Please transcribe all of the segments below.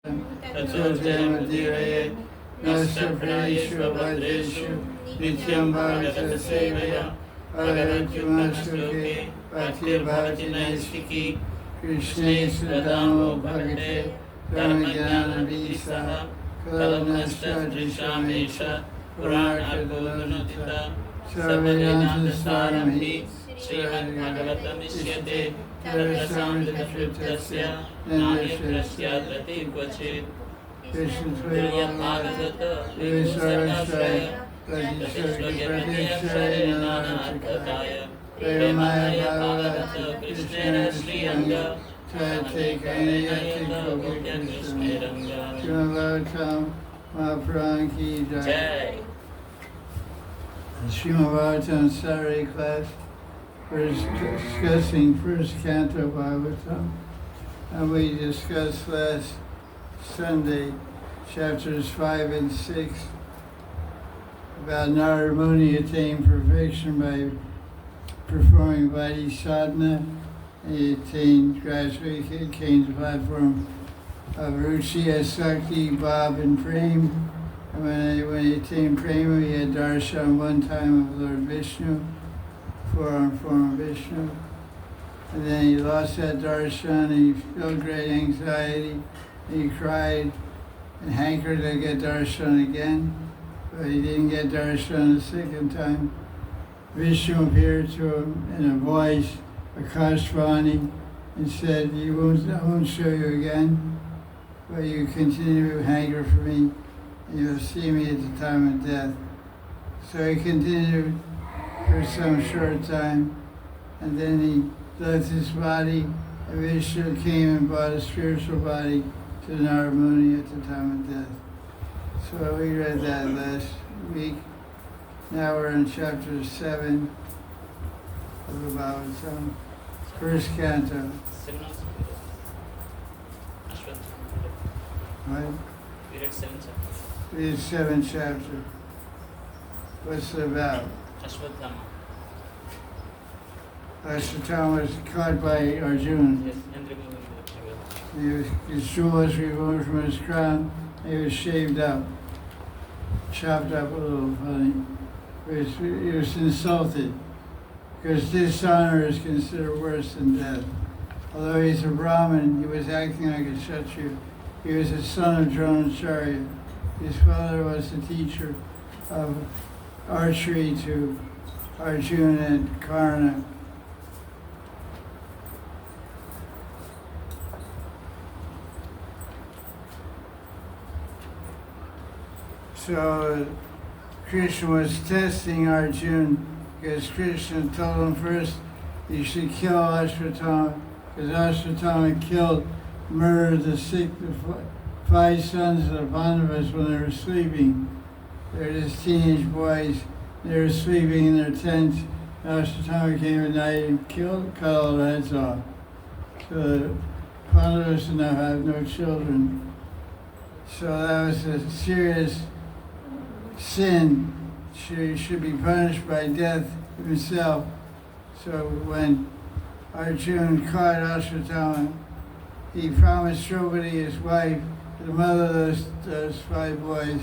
तत्सोऽध्ययमधीरये नस्य प्रियेषु भद्रेषु नित्यं भागवत सेवया भगवत्युमश्लोके पाठ्ये भवति नैष्ठिकी कृष्णे सुदामो भगते धर्मज्ञानवीसः कलमश्चदृशामेष पुराणार्गोदनुदिता सर्वज्ञानसारमहि श्रीमद् भागवतमिष्यते तर्कसामृतस्य नान्यस्याद्रति क्वचित् कृष्णस्वयंभागवत विश्वरक्षाय प्रतिष्ठिप्रतिष्ठाय नानार्थकाय प्रेमाय भागवत कृष्णेन श्रीरङ्ग चैतन्यकृष्णेरङ्ग श्रीमद्भागवतम महापुराण की जय। Srimad Bhagavatam Saturday class, we're discussing first Canto Bhagavatam, and we discussed last Sunday chapters 5 and 6 about Narada Muni attained perfection by performing Vaidhi sadhana. He gradually attained the platform of Ruchi, Asakti, Bhav, and Prem. And when he attained Prema, he had darshan one time of Lord Vishnu, form of Vishnu. And then he lost that darshan, and he felt great anxiety. And he cried and hankered to get darshan again, but he didn't get darshan the second time. Vishnu appeared to him in a voice, Akashvani, and said, I won't show you again, but you continue to hanker for me. You'll see me at the time of death. So he continued for some short time, and then he left his body, and Vishnu came and brought a spiritual body to Narada Muni at the time of death. So we read that last week. Now we're in chapter 7 of the Bhagavatam, first canto. Right? We read 7 chapters. Read 7th chapter. What's it about? Ashwatthama. Ashwatthama was caught by Arjuna. Yes, and removing His jewel was removed from his crown. He was shaved up, chopped up a little funny. He was insulted because dishonor is considered worse than death. Although he's a Brahmin, he was acting like a Kshatriya. He was the son of Dronacharya. His father was the teacher of archery to Arjuna and Karna. So Krishna was testing Arjuna because Krishna told him first he should kill Ashwatthama because Ashwatthama murdered the 5 sons of the Pandavas when they were sleeping. They were just teenage boys. They were sleeping in their tents. Ashwatthama came at night and cut all their heads off. So the Pandavas now have no children. So that was a serious sin. She should be punished by death himself. So when Arjuna caught Ashwatthama, he promised Draupadi, his wife, the mother of those 5 boys,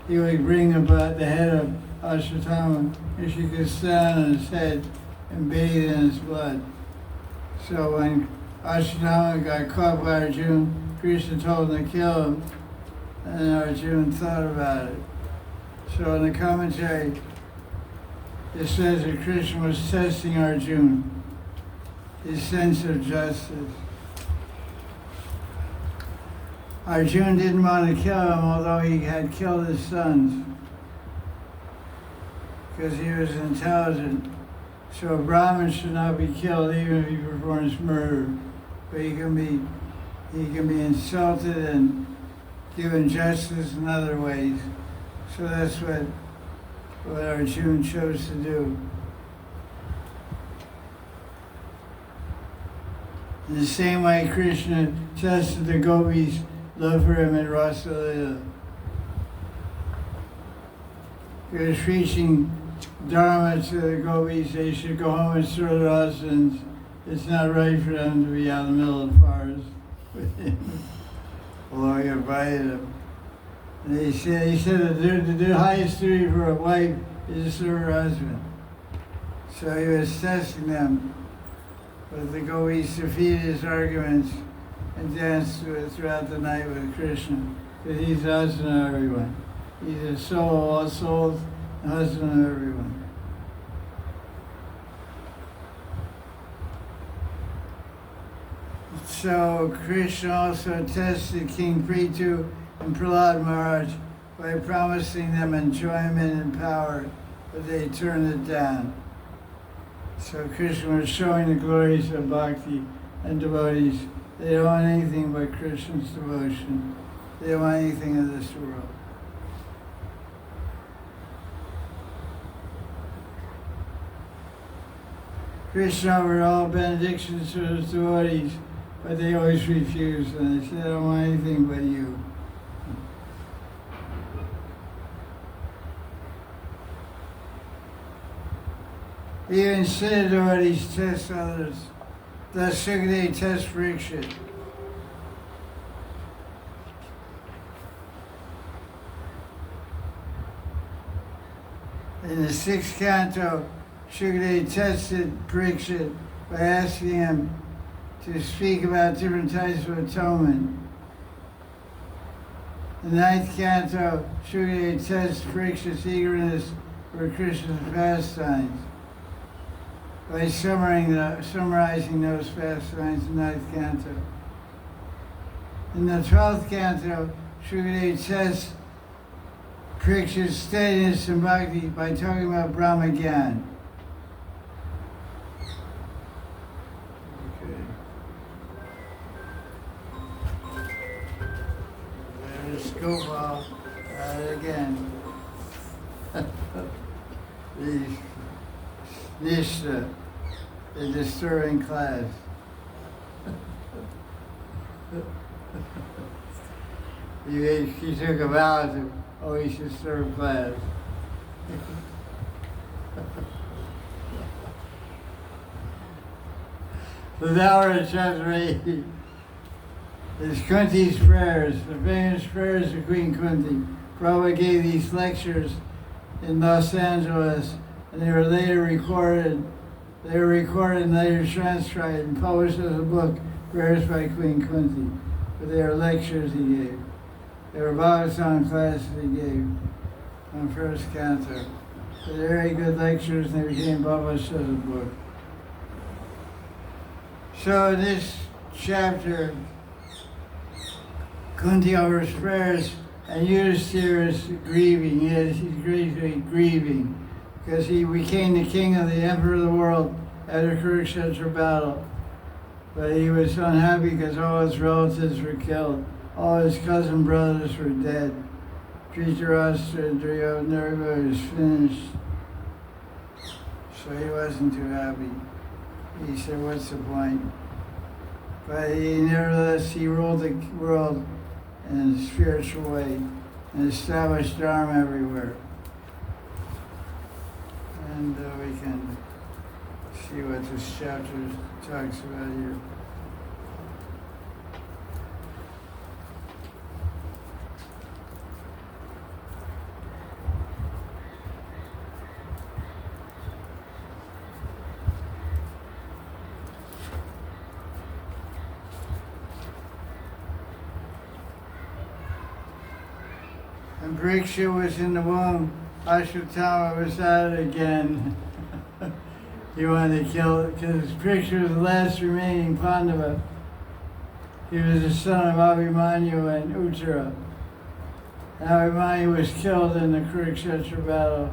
he would bring the head of Ashwatthama, and she could stand on his head and bathe in his blood. So when Ashwatthama got caught by Arjuna, Krishna told him to kill him, and Arjuna thought about it. So in the commentary, it says that Krishna was testing Arjuna, his sense of justice. Arjuna didn't want to kill him, although he had killed his sons, because he was intelligent. So a Brahmin should not be killed even if he performs murder. But he can be insulted and given justice in other ways. So that's what Arjuna chose to do. In the same way, Krishna tested the gopis' love for him at Rasa Leela. He was preaching Dharma to the gopis. They should go home and serve their husbands. It's not right for them to be out in the middle of the forest with him. The lawyer invited him. And he said that the highest duty for a wife is to serve her husband. So he was testing them, but the gopis defeated his arguments and danced throughout the night with Krishna, because he's the husband of everyone. He's the soul of all souls, the husband of everyone. So Krishna also tested King Prithu and Prahlad Maharaj by promising them enjoyment and power, but they turned it down. So Krishna was showing the glories of bhakti and devotees. They don't want anything but Krishna's devotion. They don't want anything of this world. Krishna offered all benedictions to his devotees, but they always refused, and they said, I don't want anything but you. Even sinner devotees test others. Thus Sukadeva test Parikshit. In the sixth canto, Sukadeva tested Parikshit by asking him to speak about different types of atonement. In the ninth canto, Sukadeva tests Parikshit's eagerness for Krishna's pastimes by summarizing those pastimes in the ninth canto. In the 12th canto, Sukadeva tests Parikshit's steadiness in bhakti by talking about Brahmagyan. There's Gopal again. The Nishta, the disturbing class. He took a vow to always disturb class. So now we're at chapter 8. It's Kunti's prayers, the famous prayers of Queen Kunti. Prabhupada gave these lectures in Los Angeles, and they were later recorded. They were recorded and later transcribed and published as a book, Prayers by Queen Kunti. But they were lectures he gave. They were Bhagavatam classes he gave on first canto. They were very good lectures, and they became published as a book. So in this chapter, Kunti offers prayers, and Yudhisthira is grieving. Yes, he's greatly grieving, because he became the king of the emperor of the world after Kurukshetra battle. But he was unhappy because all his relatives were killed. All his cousin brothers were dead. Dhritarashtra and Duryodhana, everybody was finished. So he wasn't too happy. He said, what's the point? But nevertheless, he ruled the world in a spiritual way and established Dharma everywhere. And we can see what this chapter talks about here. And Parikshit was in the womb. Ashwatthama was at it again. He wanted to kill it because Parikshit was the last remaining Pandava. He was the son of Abhimanyu and Uttara. And Abhimanyu was killed in the Kurukshetra battle.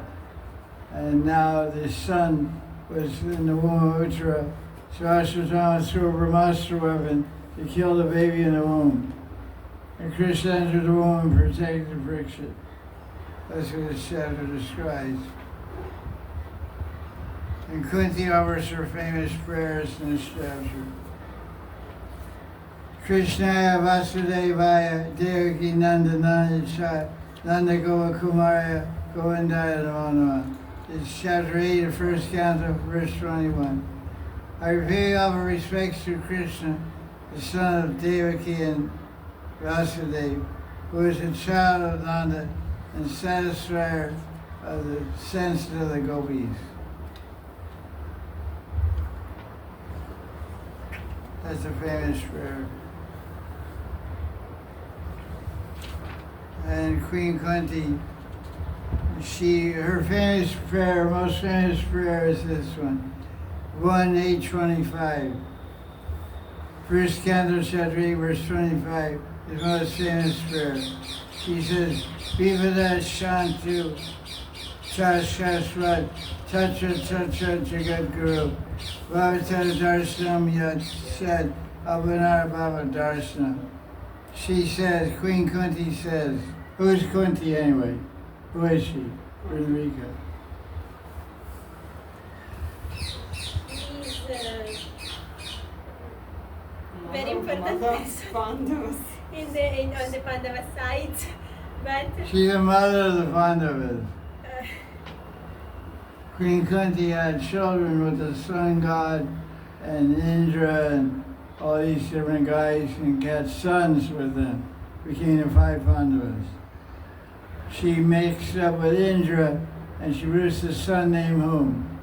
And now the son was in the womb of Uttara. So Ashwatthama threw a Brahmastra weapon to kill the baby in the womb. And Krishna entered the womb and protected Parikshit. That's what this chapter describes. And Kunti offers her famous prayers in this chapter. Krishnaya Vasudevaya Devaki Nandanaya Nanda Goa Kumaraya Govindaya Namo Namah. It's chapter 8 of first canto, verse 21. I pay all respects to Krishna, the son of Devaki and Vasudeva, who is a child of Nanda and satisfier of the senses of the gopis. That's a famous prayer. And Queen Kunti, her famous prayer, most famous prayer is this one, 1:825. First Canto, chapter 8, verse 25, is most famous prayer. She says, Vivada Shantu Chashashvat Tatra Tatra Jagat Guru Bhavatara Darshanam Yat said Avanar Bhava Darshanam. She says, Queen Kunti says, who's Kunti anyway? Who is she? Enrica. He's very important person on the Pandava side, but She's the mother of the Pandavas. Queen Kunti had children with the sun god and Indra and all these different guys and got sons with them. Became the 5 Pandavas. She makes up with Indra and she produced a son named whom?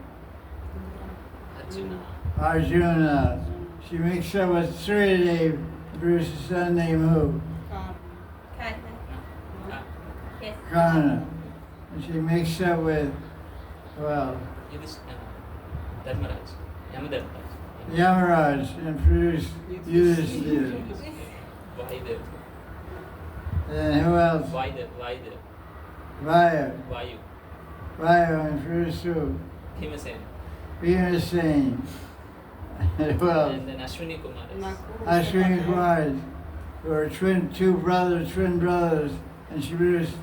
Arjuna. Arjuna. She makes up with Srideva, produced a son named who? Karna. Yes. Karna. And she makes up with, well, It is Dharmaraj. Yamadharmaraj. Yamaraj and produced Yudhishthira. Vaidev. And who else? Vaidev. Vaya. Vayu. Vaya and produced who? Bhimasen. Bhimasen. And who else? And then Ashwini Kumar. Ashwini Kumars, who are twin brothers, and she produced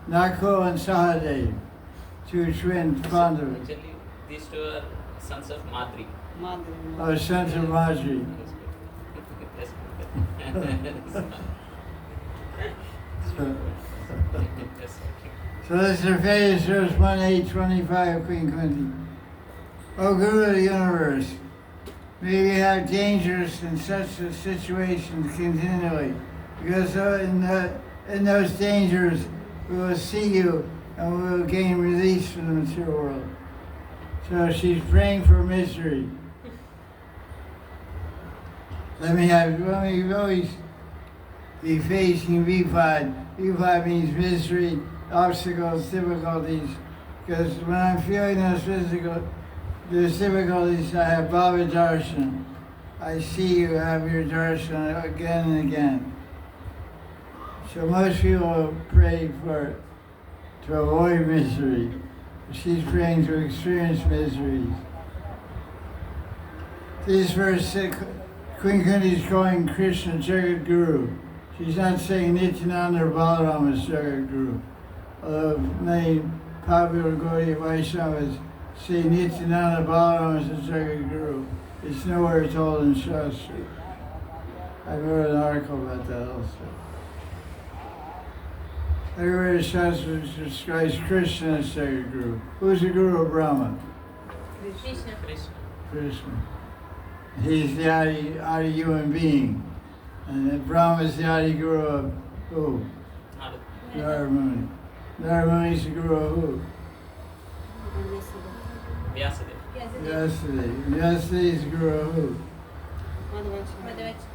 Nakul and Sahadev, 2 twin Pandavas. Actually, these 2 are sons of Madri. Oh, sons of Maharaj. So this is her famous verse 1:825, Queen Kunti. O Guru of the universe, may we have dangers in such situations continually, because in those dangers we will see you and we will gain release from the material world. So she's praying for misery. Let me always be facing Vipad. Vipad means misery, obstacles, difficulties. Because when I'm feeling those difficulties, I have Baba Darshan. I see you have your darshan again and again. So most people pray to avoid misery. She's praying to experience miseries. This verse, Queen Kunti is calling Krishna Jagat Guru. She's not saying Nityananda or Balaram is Jagat Guru. Although many popular Gaudiya Vaishnavas say Nityananda Balaram is a Jagat Guru. It's nowhere told in Shastra. I wrote an article about that also. Everywhere in Shastra describes Krishna as Jagat Guru. Who's the Guru of Brahma? Krishna. Krishna. He's the Adi human being. And then Brahma is the Adi Guru of who? Narada Muni. Narada Muni is the Guru of who? Vyasadeva. Vyasadeva. Vyasadeva is the Guru of who? Madhavachi.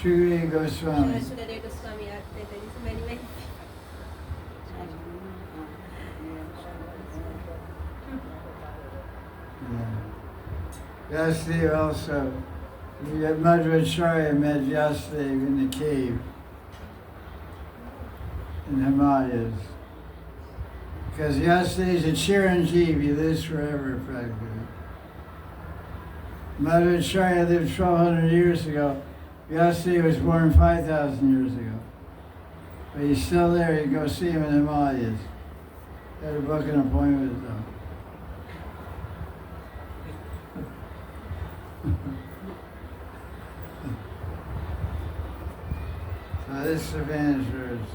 Shukadeva Goswami. Sukadeva Goswami. There is many. Vyasadeva also. Madhvacharya met Vyasadeva in the cave in Himalayas. Because Vyasadeva is a Chiranjeev, he lives forever practically. Madhvacharya lived 1,200 years ago. Vyasadeva was born 5,000 years ago. But he's still there, you can go see him in the Himalayas. Got to book an appointment with him. So this is the Spanish verse.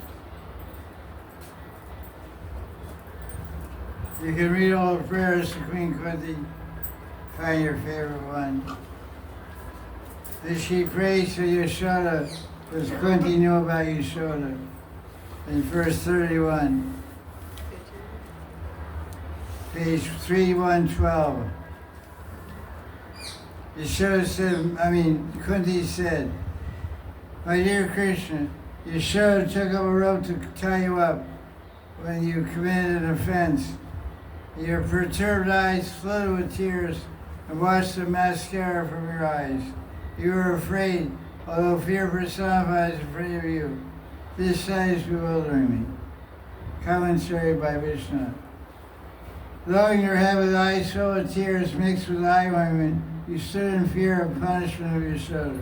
You can read all the prayers to Queen Kunti, find your favorite one. This she prays to Yashoda, Because Kunti knew about Yashoda. In verse 31, page 3112. Yashoda said, Kunti said, "My dear Krishna, Yashoda took up a rope to tie you up when you committed an offense. Your perturbed eyes flooded with tears and washed the mascara from your eyes. You were afraid, although fear personifies afraid of you. This sight is bewildering me." Commentary by Vishnu. Lowering your head with eyes filled with tears mixed with eye ointment, you stood in fear of punishment of Yashoda.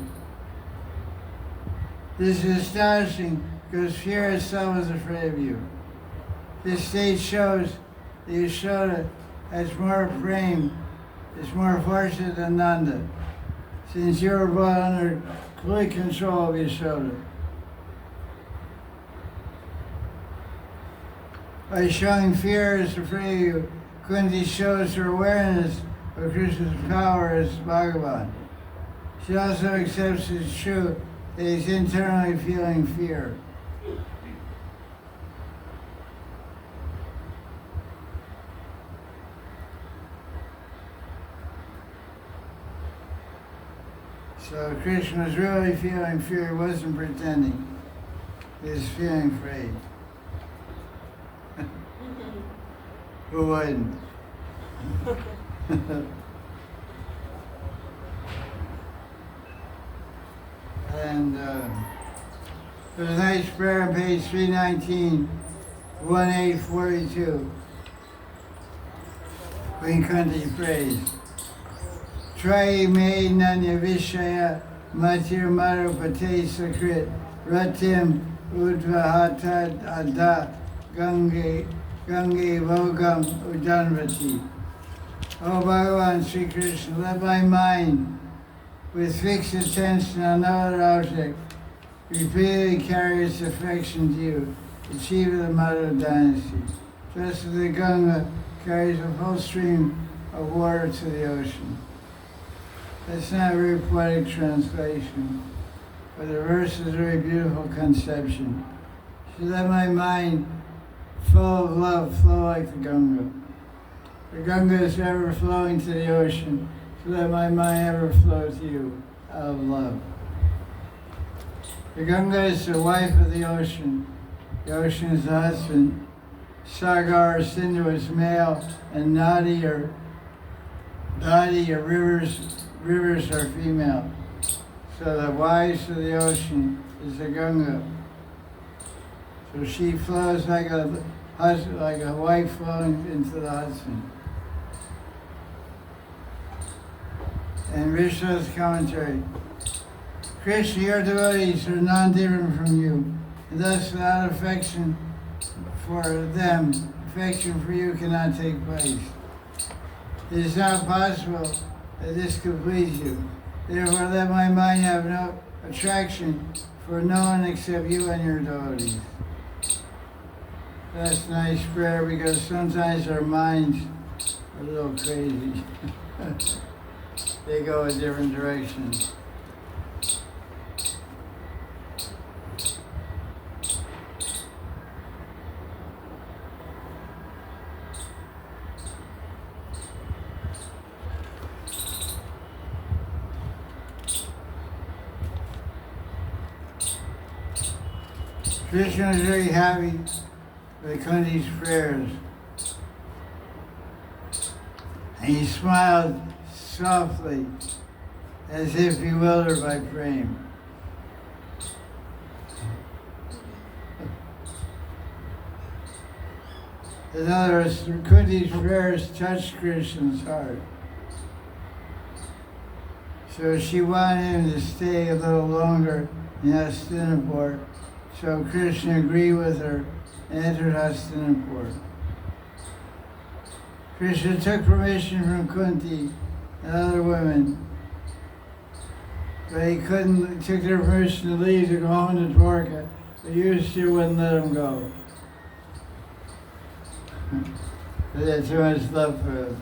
This is astonishing because fear itself is afraid of you. This state shows that Yashoda has more prema, is more fortunate than Nanda, since you were brought under complete control of Yashoda. By showing fear is afraid of you, Kunti shows her awareness of Krishna's power as Bhagavan. She also accepts as true that he's internally feeling fear. So Krishna was really feeling fear, he wasn't pretending. He was feeling afraid. Who wouldn't? And there's a nice prayer on page 319, 1842. When Kunti prays. Trai me nanya vishaya matir marupate sakrit ratim udvahatad ada gange vogam udanvati. O Bhagavan Sri Krishna, let my mind, with fixed attention on no other object, repeatedly carry its affection to you, achieve the Madan dynasty, just as the Ganga carries a full stream of water to the ocean. That's not a very poetic translation, but the verse is a very beautiful conception. So let my mind, full of love, flow like the Ganga. The Ganga is ever flowing to the ocean, so let my mind ever flow to you out of love. The Ganga is the wife of the ocean. The ocean is the husband. Sagar or Sindhu is male, and Nadi or rivers are female. So the wives of the ocean is the Ganga. So she flows like a husband, like a wife flowing into the husband. And Vishnu's commentary. Krishna, your devotees are non-different from you, and thus without affection for them, affection for you cannot take place. It is not possible that this could please you. Therefore, let my mind have no attraction for no one except you and your devotees. That's a nice prayer because sometimes our minds are a little crazy. They go in different directions. Krishna was very happy with Kunti's prayers. And he smiled softly, as if bewildered by prema. In other words, Kunti's prayers touched Krishna's heart. So she wanted him to stay a little longer in Hastinapur. So Krishna agreed with her and entered Hastinapur. Krishna took permission from Kunti and other women, but he took their permission to leave to go home to Dwarka. The Yudhishthira wouldn't let him go. They had too much love for him.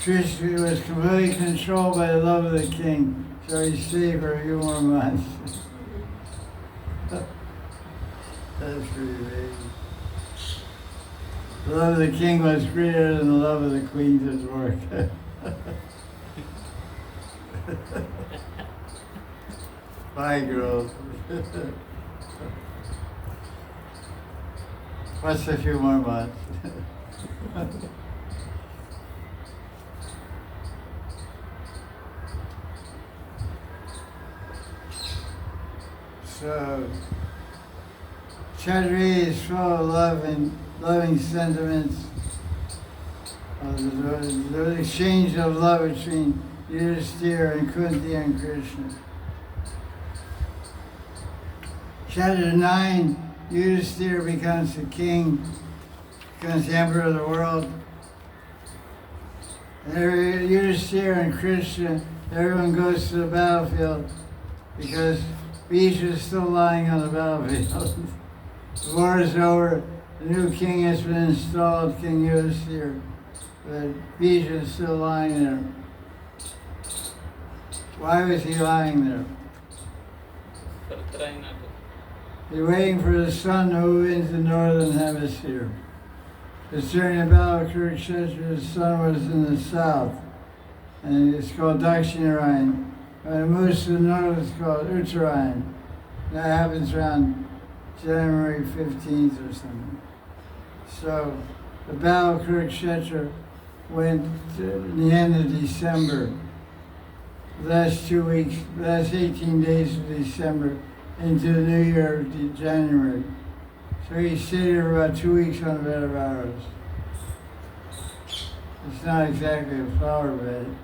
Krishna was completely controlled by the love of the king, so he stayed for a few more months. That's pretty amazing. The love of the king was greater than the love of the queen to his work. Bye, girls. What's a few more months? So, chapter 8 is full of loving sentiments, the exchange of love between Yudhisthira and Kunti and Krishna. Chapter 9, Yudhisthira becomes the king, becomes the emperor of the world. And Yudhisthira and Krishna, everyone goes to the battlefield because Bhishma is still lying on the battlefield. The war is over. The new king has been installed, King Yudhisthira. But Bhishma is still lying there. Why was he lying there? He's waiting for the sun to move into the northern hemisphere. Because during the Battle of Kurukshetra, the sun was in the south. And it's called Dakshinarayan. When it moves to the north, it's called Uttarayan. That happens around January 15th or something. So the Battle of Kurukshetra went to the end of December. The last 2 weeks, the last 18 days of December into the new year of January. So he stayed there for about 2 weeks on a bed of arrows. It's not exactly a flower bed.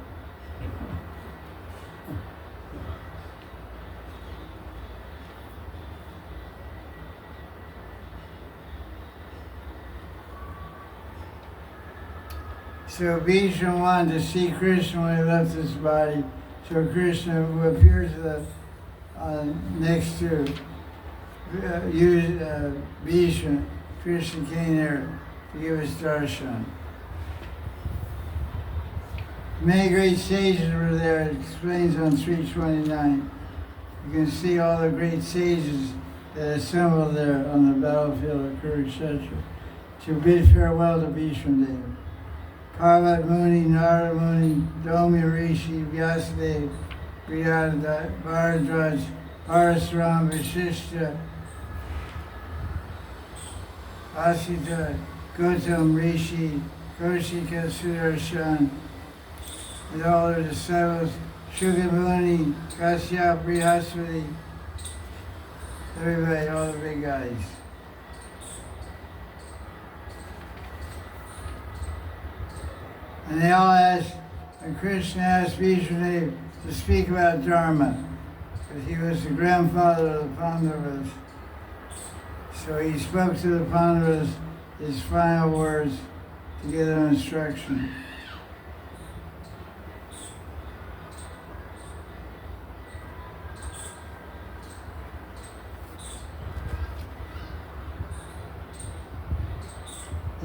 So Bhishma wanted to see Krishna when he left his body. So Krishna, who appears next to Bhishma, Krishna came there to give his darshan. Many great sages were there. It explains on 329. You can see all the great sages that assembled there on the battlefield of Kurukshetra to bid farewell to Bhishma Deva. Parvat Muni, Narada Muni, Domi Rishi, Vyasadeva, Bharadraj, Parasuram, Vishishta, Asita, Gautam Rishi, Kaushika, Sudarshan, and all their disciples, Shuka Muni, Kasyap, Brihaspati, everybody, all the big guys. And they all asked, and Krishna asked Vishnu to speak about Dharma, because he was the grandfather of the Pandavas. So he spoke to the Pandavas his final words to give them instruction.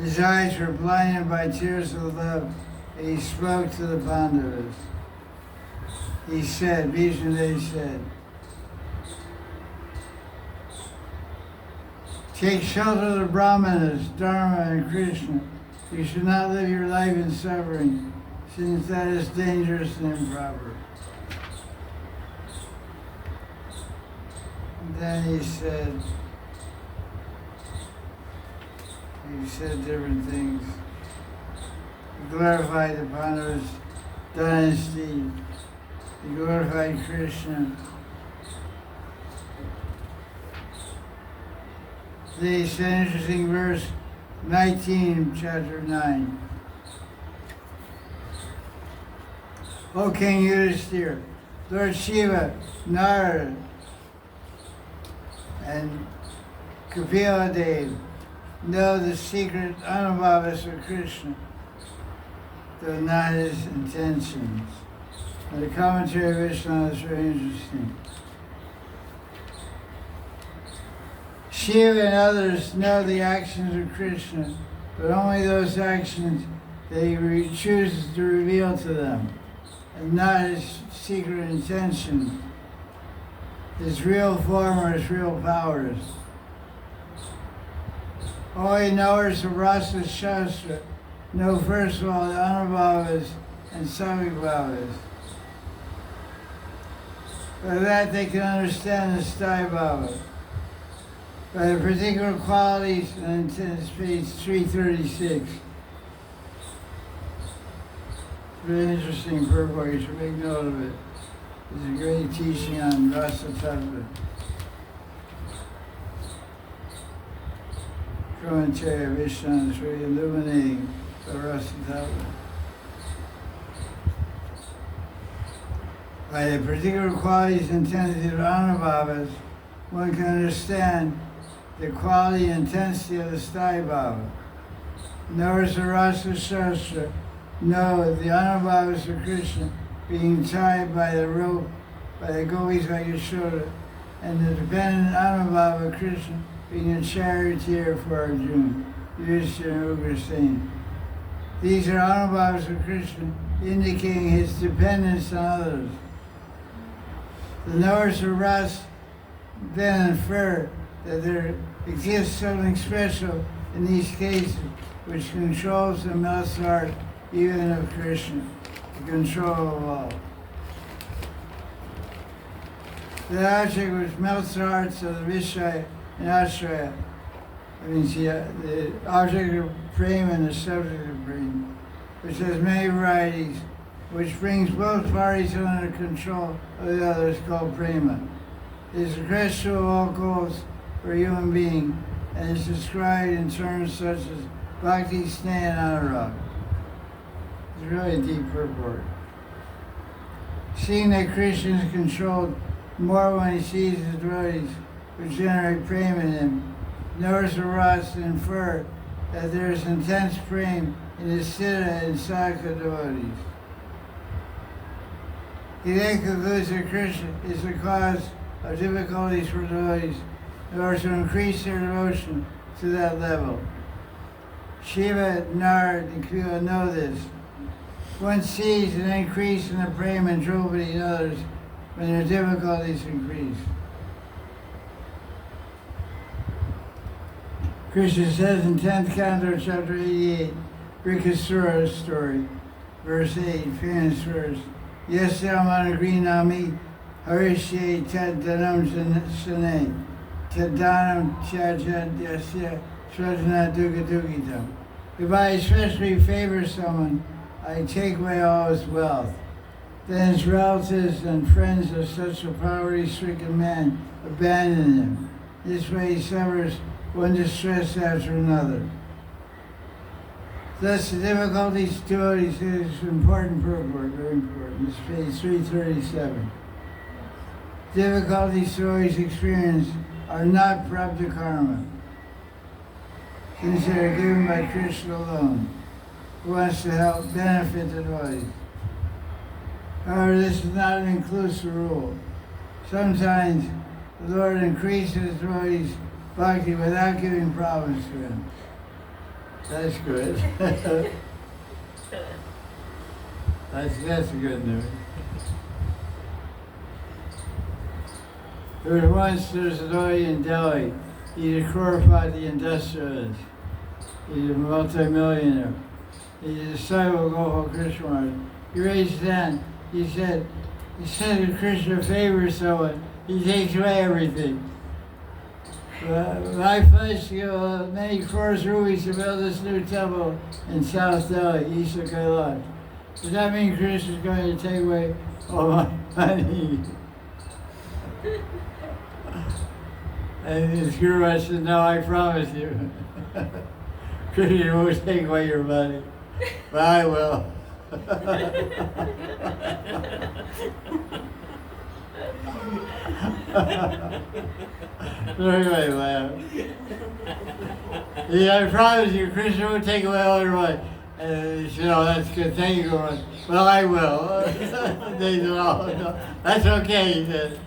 His eyes were blinded by tears of love. He spoke to the Pandavas. He said, Vishnu said, take shelter of the Brahmanas, Dharma, and Krishna. You should not live your life in suffering, since that is dangerous and improper. And then he said different things. He glorified the Pandavas' dynasty. He glorified Krishna. Today's an interesting verse, 19, chapter 9. O King Yudhisthira, Lord Shiva, Narada, and Kapila Dev know the secret anubhavas of Krishna, though not his intentions. And the commentary of Vishnu is very interesting. Shiva and others know the actions of Krishna, but only those actions chooses to reveal to them, and not his secret intentions, his real form or his real powers. All he knows of Rasa Shastra know first of all the Anubhavas and Samibhavas. By that they can understand the Sthai Bhava. By the particular qualities, and it's page 336. It's very interesting purport, you should make note of it. It's a great teaching on Rasa Tattva. Commentary of Vishnu is really illuminating the Rasa Tattva. By the particular qualities intensity of Anubhavas, one can understand the quality and intensity of the Sthai Bhava. Knows the Rasa Shastra, know the Anubhavas of Krishna being tied by the rope, by the gopis like Yashoda, and the dependent Anubhava of Krishna being a charioteer for Arjuna, Yudhishthira and Ugrasena. These are Anubhavas of Krishna, indicating his dependence on others. The knowers of Ras then infer that there exists something special in these cases which controls the melts heart even of Krishna, the control of all. The object which melts the hearts of the Vishaya and Ashraya, the object of prema and the subject of prema, which has many varieties, which brings both parties under control of the other, is called prema. It is the crest of all goals for a human being, and is described in terms such as bhakti, sneha, and anurag. It's really a deep purport. Seeing that Krishna is controlled more when he sees his devotees which generate prema in him, knows the Ras to infer that there is intense prema in his siddha and sakha devotees. He then concludes that Krishna is the cause of difficulties for devotees in order to increase their devotion to that level. Shiva, Narad, and Kuya know this. One sees an increase in the prema and Draupadi and others when their difficulties increase. Krishna says in 10th Canto, chapter 88, Brikasura's story, verse 8, famous verse, Yasyam anagrinami harishye tad danam shane, tad danam chajad yasya shrajana dugadugitam. If I especially favor someone, I take away all his wealth. Then his relatives and friends of such a poverty-stricken man abandon him. This way he suffers one distress after another. Thus, the difficulties devotees is important purport, very important. It's page 337. Difficulties devotees experience are not prabdha karma, since they are given by Krishna alone, who wants to help benefit the devotees. However, this is not an inclusive rule. Sometimes the Lord increases devotees' bhakti without giving problems to him. That's good. That's good news. There's a devotee in Delhi. He's a Crorepati industrialist. He's a multi-millionaire. He's a disciple of Gopal Krishna Maharaj. He raised his hand. He said if Krishna favors someone, he takes away everything. I pledged to give many crores rupees to build this new temple in South Delhi, east of Kailash. Does that mean Krishna is going to take away all my money? And his Guru said, no, I promise you. Krishna won't take away your money, but I will. Everybody laughed. Yeah, I promise you, Krishna won't take away all your money. And he said, oh, that's good, thank you, Guru. Well, I will. They said, oh, no, that's okay, he said.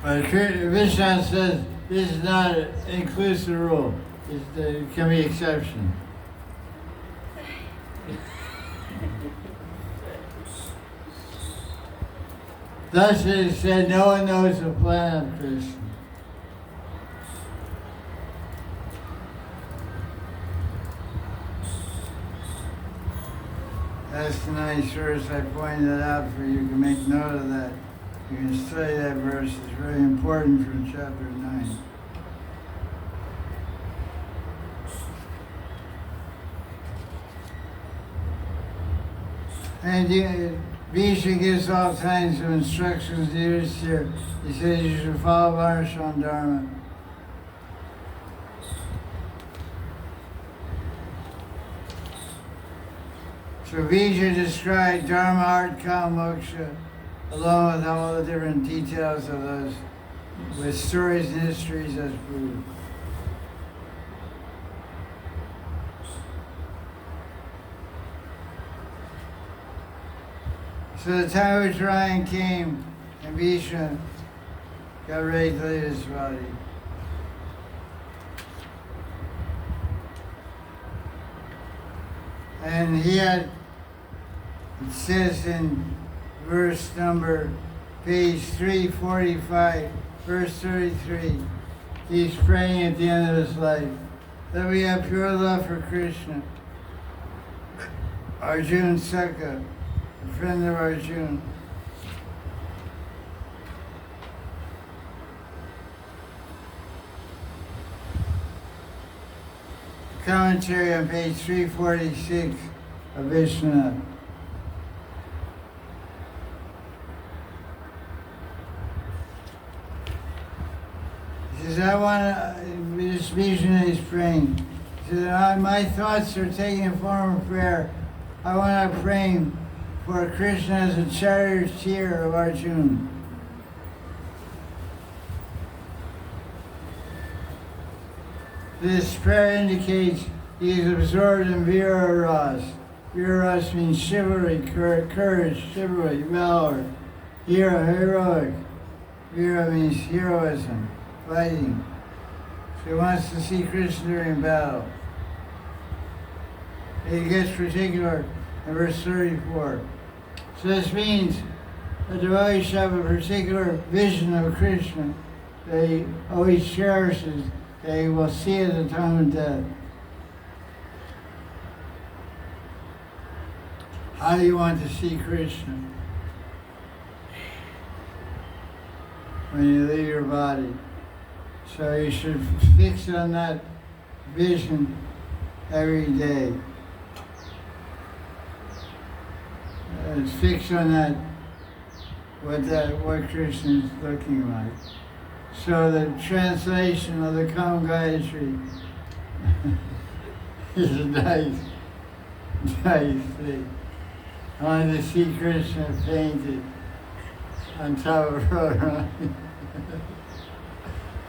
But Vishnu says this is not an inclusive rule. There can be exceptions. Thus it is said, no one knows the plan of Krishna. That's a nice verse. I pointed that out for you. You can make note of that. You can study that verse. It's very important from chapter 9. And Vishnu gives all kinds of instructions to use here. He says you should follow Varnashram Dharma. So Vishnu described Dharma, Art, Kama, Moksha, along with all the different details of those, with stories and histories as proof. So the time which Ryan came, and Vishnu got ready to leave his body. And he had, it says in verse number, page 345, verse 33, he's praying at the end of his life that we have pure love for Krishna. Arjun Sakha, a friend of Arjun. Commentary on page 346 of Vishnu. He says, I want to, this Vishnu is praying. He says, my thoughts are taking a form of prayer. I want to pray for Krishna as a charioteer of Arjuna. This prayer indicates he is absorbed in Vira Ras. Vira Ras means chivalry, courage, chivalry, valor. Hero, heroic. Vira means heroism, fighting. So he wants to see Krishna during battle. He gets particular in verse 34. So this means a devotee should have a particular vision of Krishna that he always cherishes, that he will see at the time of death. How do you want to see Krishna? When you leave your body. So you should fix on that vision every day. Fix on that, what Krishna is looking like. So the translation of the Kam Gayatri is a nice thing. I want to see Krishna painted on top of a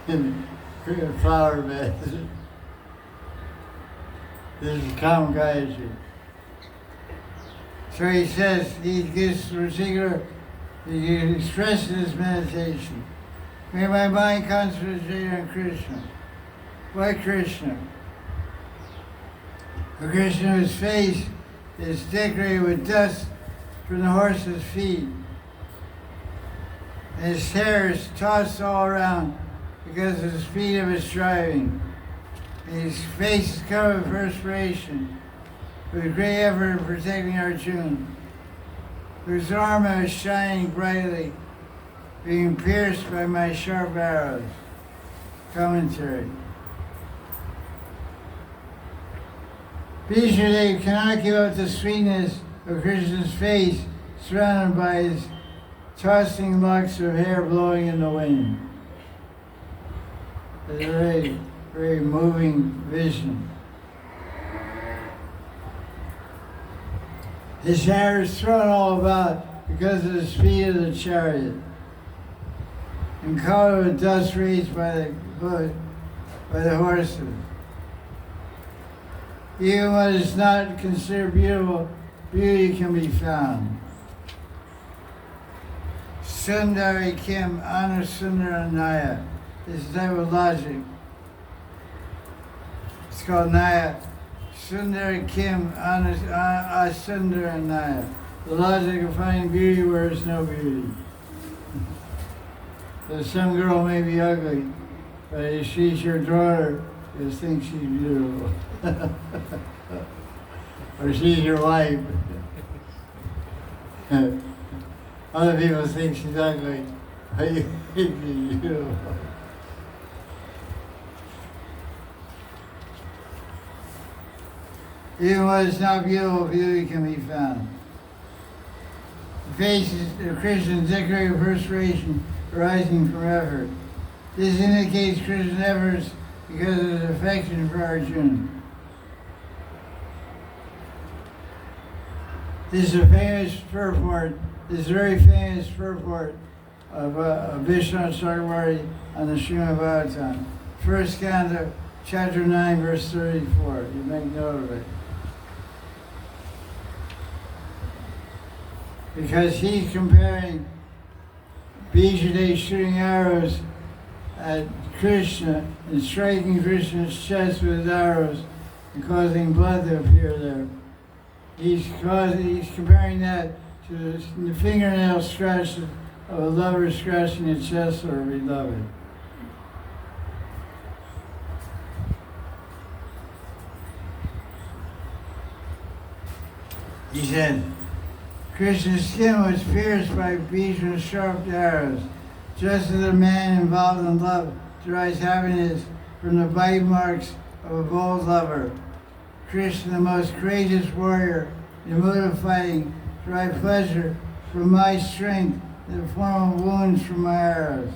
in a flower bed. This is Kam Gayatri. So he says, he gives particular, he expresses his meditation. May my mind concentrate on Krishna. Why Krishna? For Krishna, whose face is decorated with dust from the horse's feet. And his hair is tossed all around because of the speed of his driving. And his face is covered with perspiration, with great effort in protecting Arjuna, whose armor is shining brightly, being pierced by my sharp arrows. Commentary. Vishnudev cannot give up the sweetness of Krishna's face, surrounded by his tossing locks of hair blowing in the wind. It's a very, very moving vision. His hair is thrown all about because of the speed of the chariot, and covered with dust raised by the horses. Even what is not considered beautiful, beauty can be found. Sundari Kim Anusundara Naya. This is type of logic. It's called Naya. Sundari Kim Asundara Naya. The logic of finding beauty where there's no beauty. So some girl may be ugly, but if she's your daughter, you'll think she's beautiful. Or she's your wife. Other people think she's ugly, but you think she's beautiful. Even when it's not beautiful, beauty can be found. The faces of Krishna's decorative perspiration arising from effort. This indicates Krishna's efforts because of his affection for Arjuna. This is a famous purport. This is a very famous purport of Vishnu Chakravarti on the Srimad Bhagavatam. First Canto, chapter 9, verse 34. You make note of it. Because he's comparing Babaji shooting arrows at Krishna and striking Krishna's chest with his arrows and causing blood to appear there. He's comparing that to the fingernail scratch of a lover scratching the chest of a beloved. He said, Krishna's skin was pierced by Bhishma's sharp arrows, just as a man involved in love derives happiness from the bite marks of a bold lover. Krishna, the most courageous warrior in the mood of fighting, derived pleasure from my strength in the form of wounds from my arrows.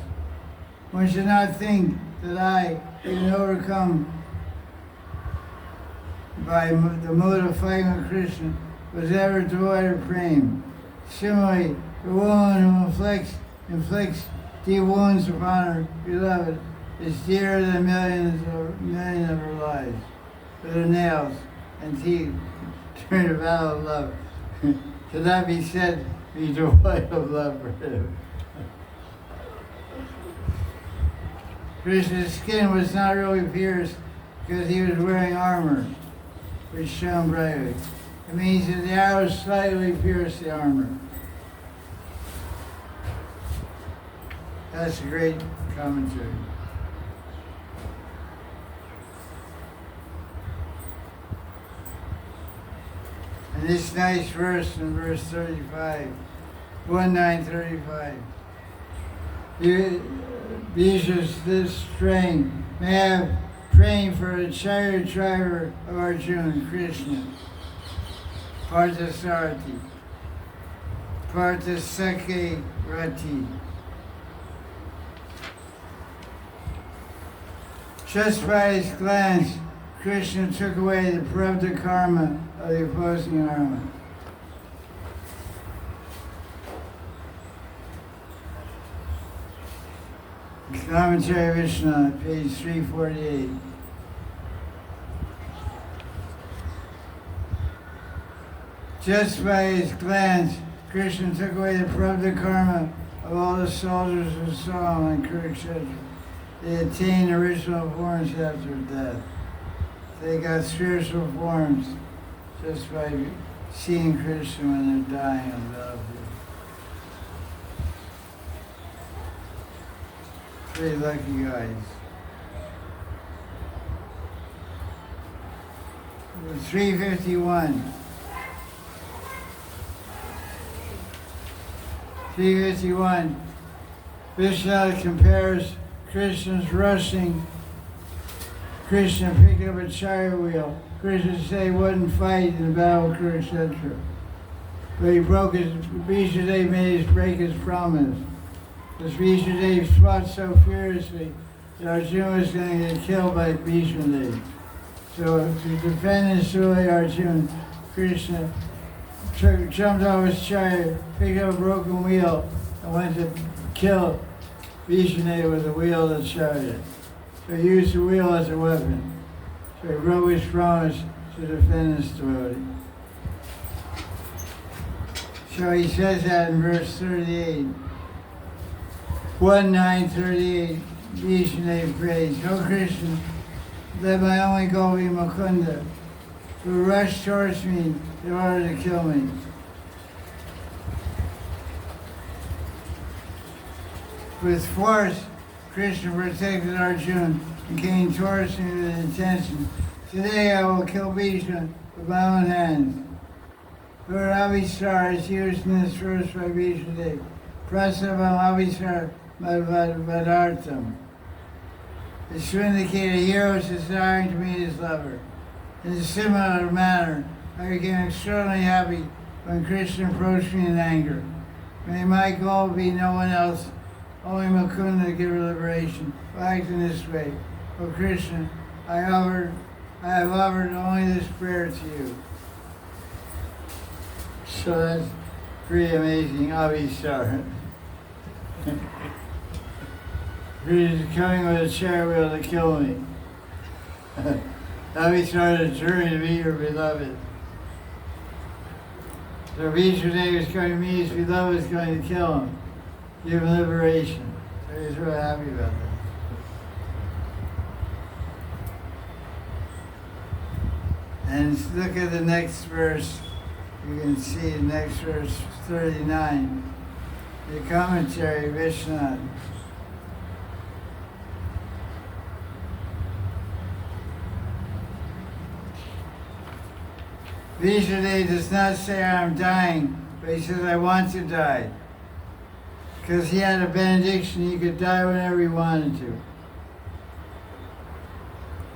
One should not think that I, being overcome by the mood of fighting with Krishna, was ever devoid of prema. Similarly, the woman who inflicts deep wounds upon her beloved is dearer than millions of her lives. With her nails and teeth during the battle of love. Should that be said to be devoid of love for him? Krishna's skin was not really pierced because he was wearing armor, which shone brightly. It means that the arrows slightly pierced the armor. That's a great commentary. And this nice verse in verse 35, 1935. This strain may have praying for the chariot driver of Arjuna, Krishna, Parthasarthi, Parthasake Rati. Just by his glance, Krishna took away the pravda karma of the opposing army. Commentary Vishnu, page 348. Just by his glance, Krishna took away the pravda karma of all the soldiers who saw him on Kurukshetra. They attained original forms after death. They got spiritual forms just by seeing Krishna when they're dying on the battlefield. Pretty lucky guys. 351. 351. Vishnu compares Krishna's rushing. Krishna picked up a chariot wheel. Krishna said he wouldn't fight in the battle of Kurukshetra. But Vishnu made his break his promise. Because Vishnu fought so furiously that Arjuna was going to get killed by Vishnu. So to defend his story, Arjuna, Krishna jumped off his chariot, picked up a broken wheel, and went to kill Vishnu with the wheel of the chariot. So he used the wheel as a weapon. So he broke his promise to defend his devotee. So he says that in verse 38. 1938, Vishnu prays, O Krishna, let my only goal be Mukunda, who rushed towards me in order to kill me. With force, Krishna protected Arjuna and came towards me with intention. Today I will kill Vishnu with my own hands. The word Avisar is used in this verse by Vishnu. Prasavam Avisar Vadartam. It's to indicate a hero's desiring to meet his lover. In a similar manner, I became extraordinarily happy when Krishna approached me in anger. May my goal be no one else, only Mukunda to give her liberation. Act in this way. O Krishna, I have offered only this prayer to you. So that's pretty amazing, Avisar. He's coming with a chariot wheel to kill me. Avisar is a journey to meet your beloved. So Vishnu was going to meet his beloved, is going to kill him, give him liberation. So he's real happy about that. And look at the next verse. You can see the next verse, 39. The commentary, Vishnu. Vishnu does not say I'm dying, but he says I want to die. Because he had a benediction, he could die whenever he wanted to.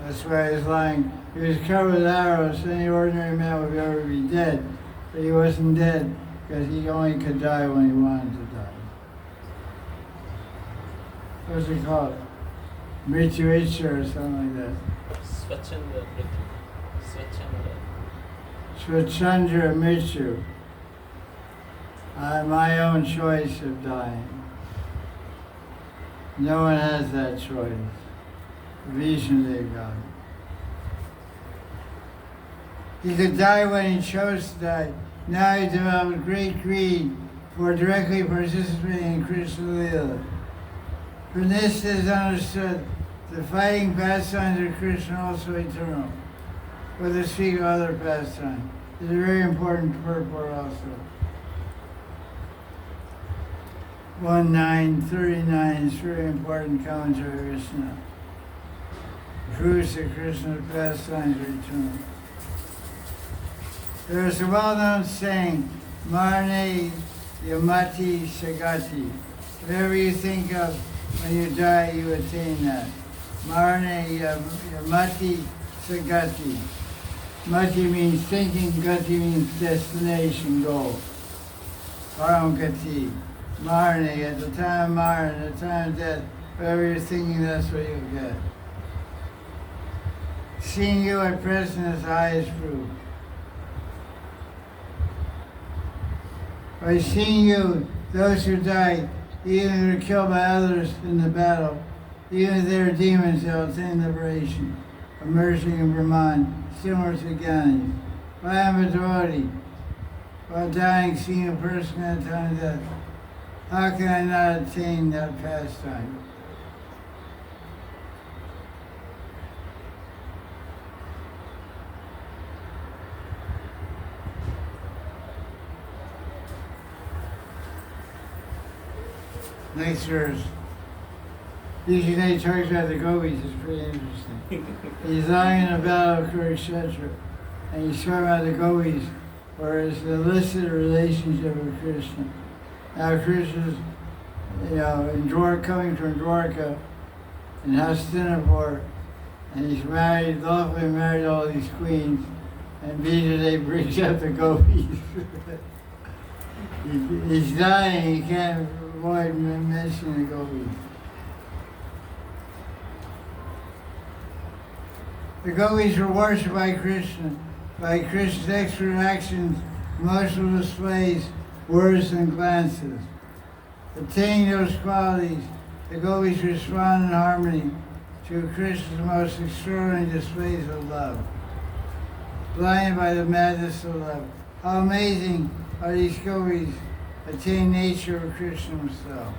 That's why he was lying. He was covered with arrows, any ordinary man would ever be dead. But he wasn't dead because he only could die when he wanted to die. What's it called? Mrityu Icha or something like that. Swachanda Mrityu. Swachandra Mrityu. My own choice of dying. No one has that choice. Vishnu God. He could die when he chose to die. Now he developed great greed for directly participating in Krishna Lila. From this it is understood the fighting pastimes of Krishna are also eternal. But to speak of other pastimes is a very important purport also. 1939 is very important commentary of Krishna. Proves that Krishna's pastimes are eternal. There is a well-known saying, Marne Yamati Sagati. Whatever you think of when you die, you attain that. Marne Yamati Sagati. Mati means thinking, Gati means destination, goal. Param Gati. Marne, at the time of Maran, at the time of death, whatever you're thinking, that's what you'll get. Seeing you at present is the highest proof. By seeing you, those who die, even if they're killed by others in the battle, even if they're demons, they'll attain liberation, emerging in Brahman, similar to Gyanis. If I am a devotee, while dying, seeing a person at the time of death, how can I not attain that pastime? Next verse. Usually talks about the gopis, it's pretty interesting. He's lying in a battle of Kurukshetra, and he's talking about the gopis, or it's the illicit relationship with Krishna. Now Krishna's, coming from Dwarka in Hastinapur, and he's married, lawfully married all these queens, and Vijay brings up the gopis. He's dying, he can't avoid mentioning the gopis. The gopis were worshipped by Krishna. By Krishna's expert actions, emotional displays, words and glances. Attaining those qualities, the gopis respond in harmony to Krishna's most extraordinary displays of love. Blinded by the madness of love. How amazing are these gopis attain nature of Krishna himself.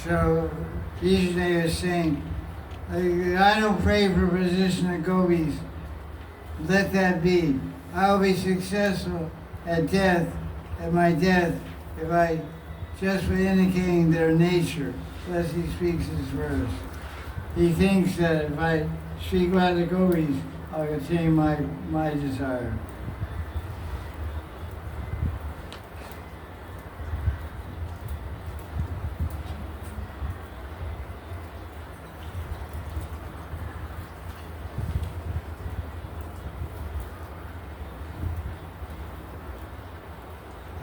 So Vishnu was saying, I don't pray for position of gopis. Let that be. I will be successful at death, at my death, if I just by indicating their nature, as he speaks his verse. He thinks that if I speak about the gopis, I'll attain my desire.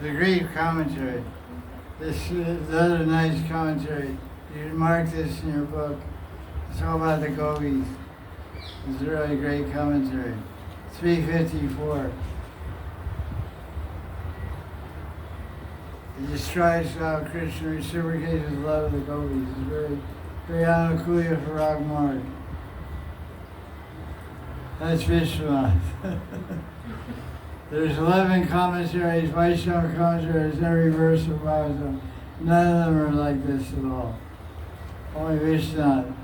The great commentary. This is another nice commentary. You can mark this in your book. It's all about the gopis. It's a really great commentary. 354. He describes how Krishna reciprocates his love of the gopis. It's very Anukulia for Ragmarg. That's Vishwanath. There's 11 commentaries, Vaishnava commentaries, every verse of Bhagavatam. None of them are like this at all. Only Vishwanath.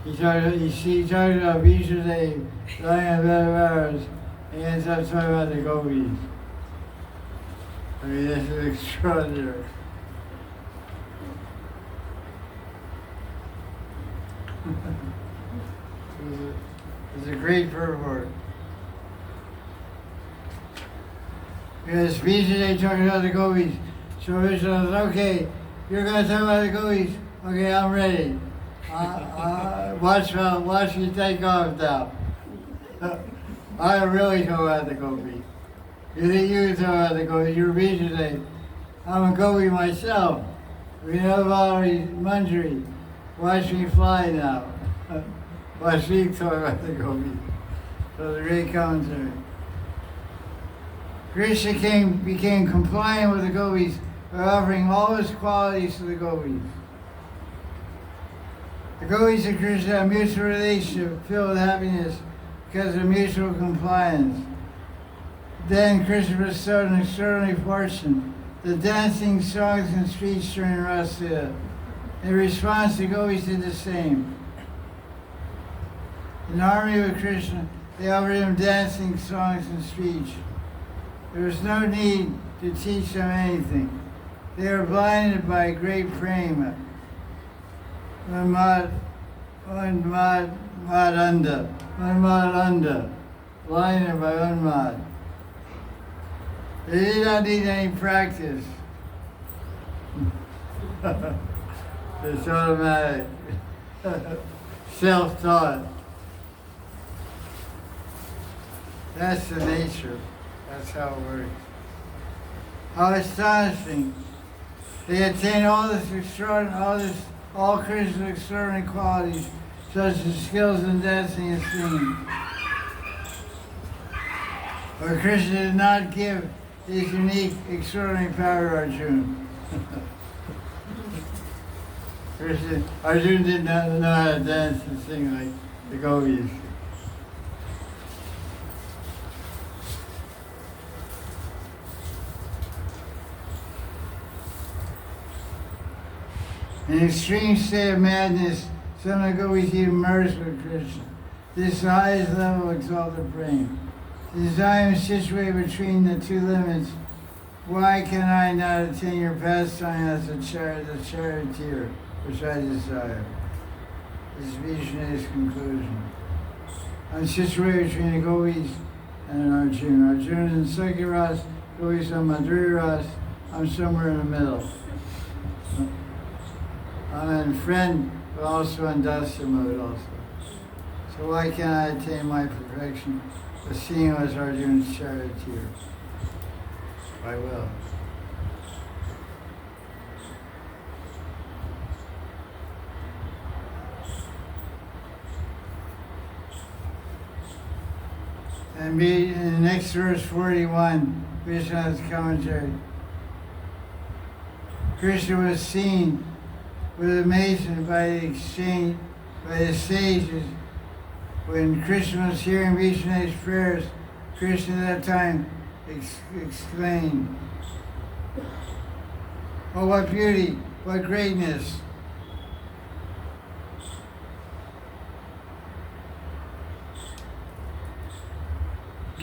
He talked about Vishnudev, dying of Vedas, and he ends up talking about the gopis. I mean, this is extraordinary. It's a great purport. Because Vishnudev talking about the gopis. So Vishnu says, okay, you're going to talk about the gopis. Okay, I'm ready. Watch you take off now. I really talk about the gopis. You think you talk about the gopis? You're Vishnudev. I'm a gopi myself. We know Babaji Manjari. Watch me fly now. Watch me talk about the gopis. So the great commentary. Krishna became compliant with the gopis by offering all his qualities to the gopis. The gopis and Krishna have a mutual relationship filled with happiness because of mutual compliance. Then Krishna bestowed an extraordinary fortune, the dancing, songs, and speech during Rasa. In response, the gopis did the same. In harmony with Krishna, they offered him dancing, songs, and speech. There was no need to teach them anything. They were blinded by great prema. Unmadanda, blinded by unmad. They did not need any practice. It's automatic. Self-taught. That's the nature. That's how it works. How astonishing. They attain all Krishna's extraordinary qualities, such as skills in dancing and singing. But Krishna did not give his unique, extraordinary power to Arjuna. Arjuna did not know how to dance and sing like the gopis. In extreme state of madness, some of the gopis even merged with Krishna. This is the highest level of exalted prema. Since I am situated between the two limits, why can I not attain your pastime as the charioteer, which I desire? This is Vishnu's conclusion. I'm situated between the gopis and Arjuna. Arjuna is in Sakya Ras, gopis on Madhurya Ras. I'm somewhere in the middle. I'm in friend, but also in dasya mode also. So why can't I attain my perfection of seeing as Arjuna's charioteer? I will. And in the next verse 41, Vishnu's commentary. Krishna was seen with amazement by the sages. When Krishna was hearing Vishnu's prayers, Krishna at that time exclaimed, "Oh, what beauty, what greatness!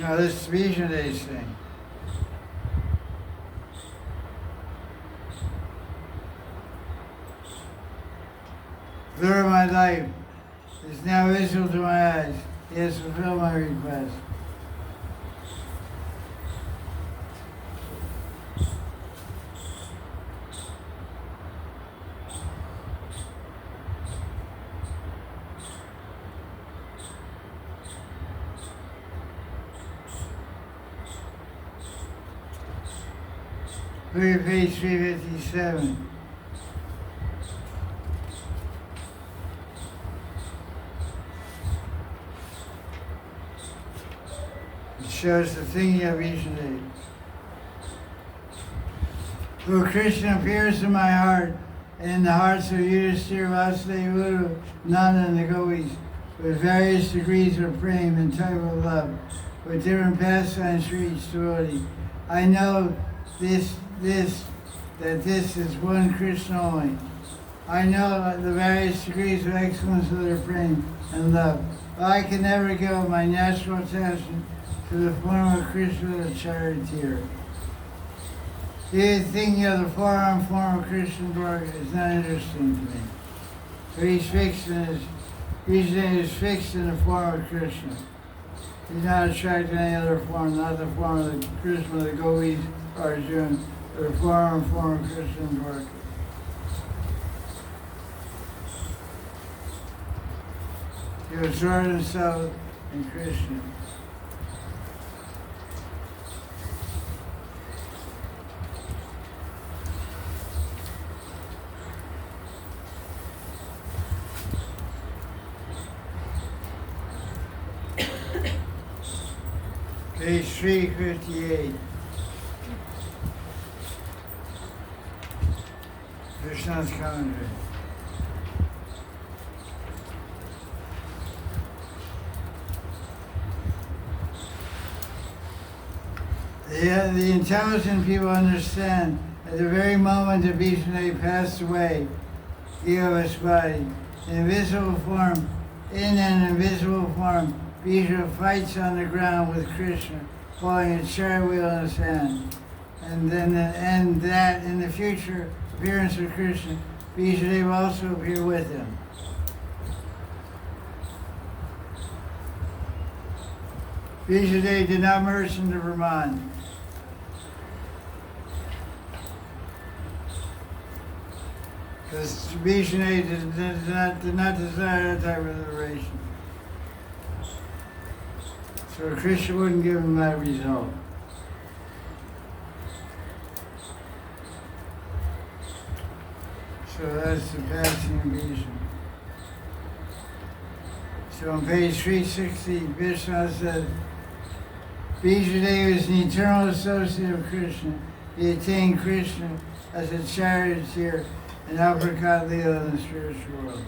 Now this is Vishnu's thing. Lord of my life is now visible to my eyes. He has fulfilled my request. Look at page 357. It shows the thinking of each day. Lord Krishna appears in my heart and in the hearts of Yudhishthira, Vasudeva, Nanda, and the Gopis with various degrees of prema and type of love, with different pastimes for each devotee. I know that this is one Krishna only. I know the various degrees of excellence of their prema and love, but I can never give up my natural attachment to the form of Krishna the charioteer. The thinking of the forearm form of Krishna is not interesting to me. For he's fixed in the form of Krishna. He's not attracted to any other form, not the form of the Krishna, the Gopis, or Arjuna, but the form of Krishna Dwarka. He absorbed himself in Krishna. Page 358. Krishna's commentary. The intelligent people understand at the very moment that Vishnu passed away, he of his body, in invisible form, Vishnu fights on the ground with Krishna, holding a chariot wheel in his hand. And that in the future appearance of Krishna, Vishnu will also appear with him. Vishnu did not merge into Brahman. Because Vishnu did not desire that type of liberation. So Krishna wouldn't give him that result. So that's the passing of Vishnu. So on page 360, Vishnu said, Vishnu was an eternal associate of Krishna. He attained Krishna as a charioteer and apricot Leela in the spiritual world.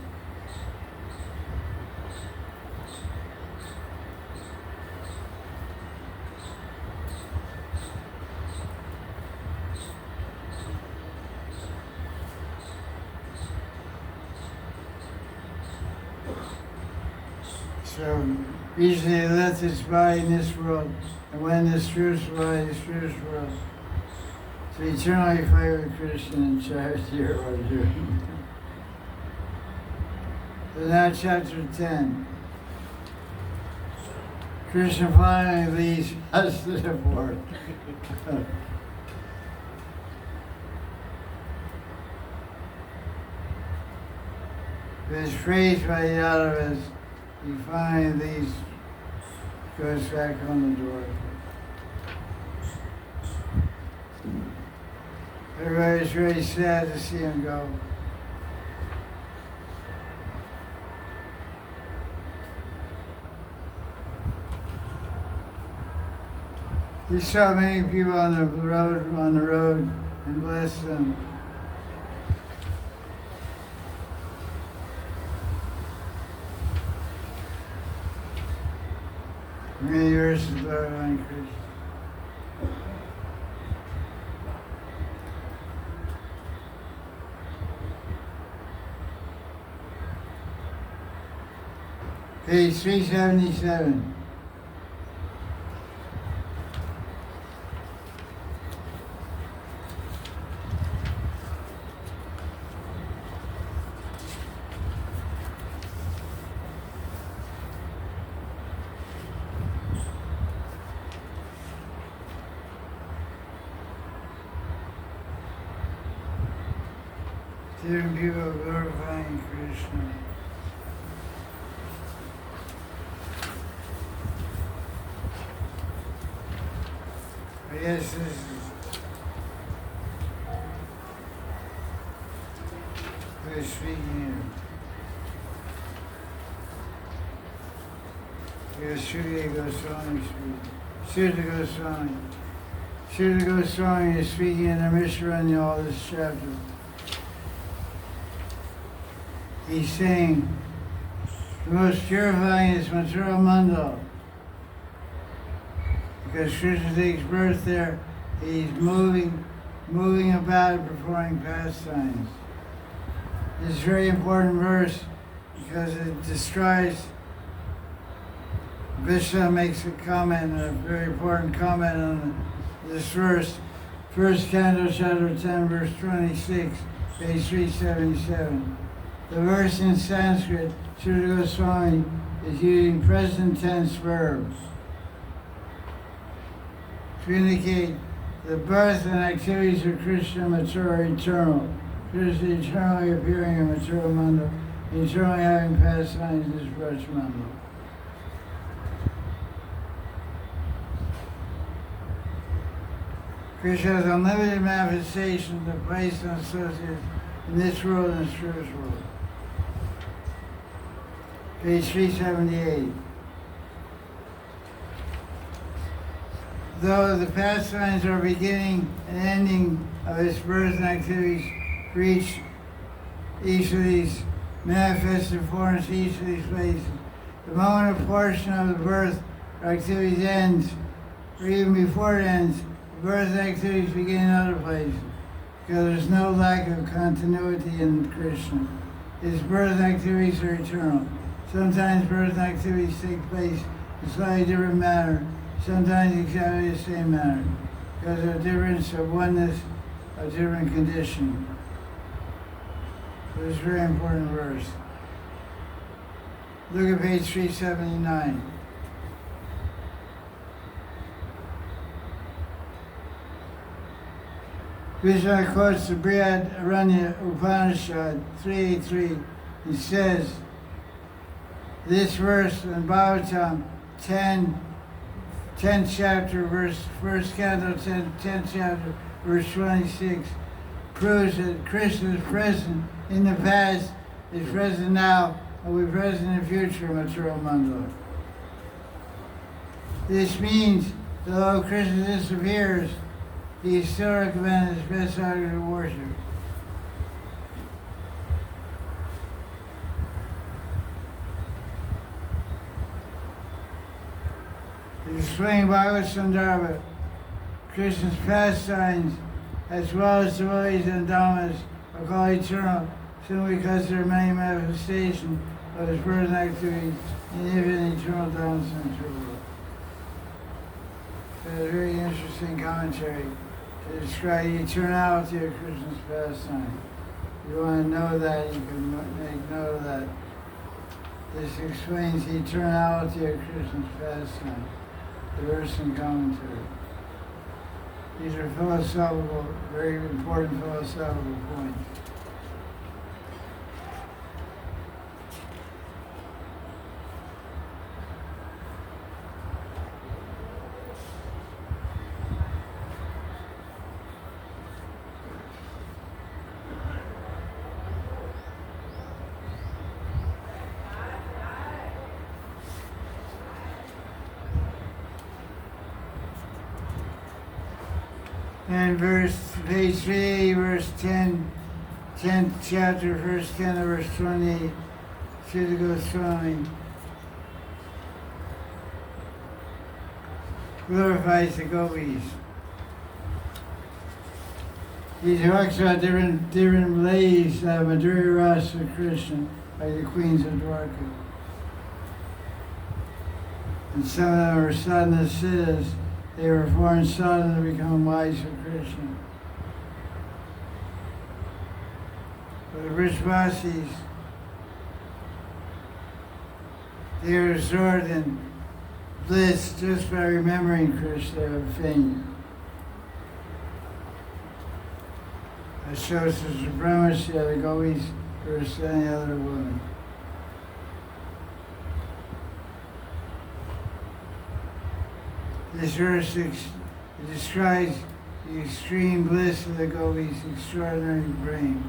So Vishnu left his body in this world and went in the spiritual body, the spiritual world, to eternally fight with Krishna and charioteer Arjuna. So now chapter 10. Krishna finally leads us to the fort. His praised by the Yadavas, he finally leads, goes back on the door. Everybody's really sad to see him go. He saw many people on the road and blessed them. Many verses of Bhagavan Krishna. Page 377. Different people glorifying Krishna. I guess this is we're speaking here. Because Shuddha Goswami speaking. Shuddha Goswami. Shuddha Goswami is speaking in the Mishranya, all this chapter. He's saying the most purifying is Mathura Mandal. Because Krishna takes birth there, he's moving about performing pastimes. This is a very important verse because it describes, Vishnu makes a comment, a very important comment on this verse. First Canto, chapter 10, verse 26, page 377. The verse in Sanskrit, Shuddha Goswami, is using present tense verbs to indicate the birth and activities of Krishna Mathura are eternal. Krishna eternally appearing in Mathura Mandal, eternally having pastimes in this Braj Mandal. Krishna has unlimited manifestations of place and associates in this world and the spiritual world. Page 378. Though the pastimes are beginning and ending of his birth and activities for each of these manifested forms, each of these places, the moment a portion of the birth or activities ends, or even before it ends, the birth and activities begin in other places, because there's no lack of continuity in Krishna. His birth and activities are eternal. Sometimes birth and activities take place in slightly different manner, sometimes exactly the same manner, because of the difference of oneness of different condition. So it's a very important verse. Look at page 379. Krishna quotes the Brihad Aranya Upanishad 383. He says, this verse in Bhagavatam 10th chapter, verse 1st canto, 10th chapter, verse 26, proves that Krishna is present in the past, is present now, and will be present in the future, Mathura Mandala. This means that although Krishna disappears, he is still recommended as best object of worship. To explain Bhagavad Sandarbha, Krishna's pastimes, as well as devotees and dhammas, are called eternal, simply because there are many manifestations of his birth and activities in infinite eternal dhammas and world. So it's a very interesting commentary to describe the eternality of Krishna's pastime. If you want to know that, you can make note of that. This explains the eternality of Krishna's pastime. The verse and commentary. These are philosophical, very important philosophical points. And page 3, verse 10, 10th chapter, 1st canto, verse 28, Shuddha Goswami glorifies the gopis. He talks about different ladies that have Madhurya Rasa Krishna, like the queens of Dwarka. And some of them are sadhana siddhas. They were born sadhana to become wise for Krishna. For the Vrishvasis, they are absorbed in bliss just by remembering Krishna of fame. It shows the supremacy of the gopis versus any other woman. This verse describes the extreme bliss of the gopis' extraordinary brain.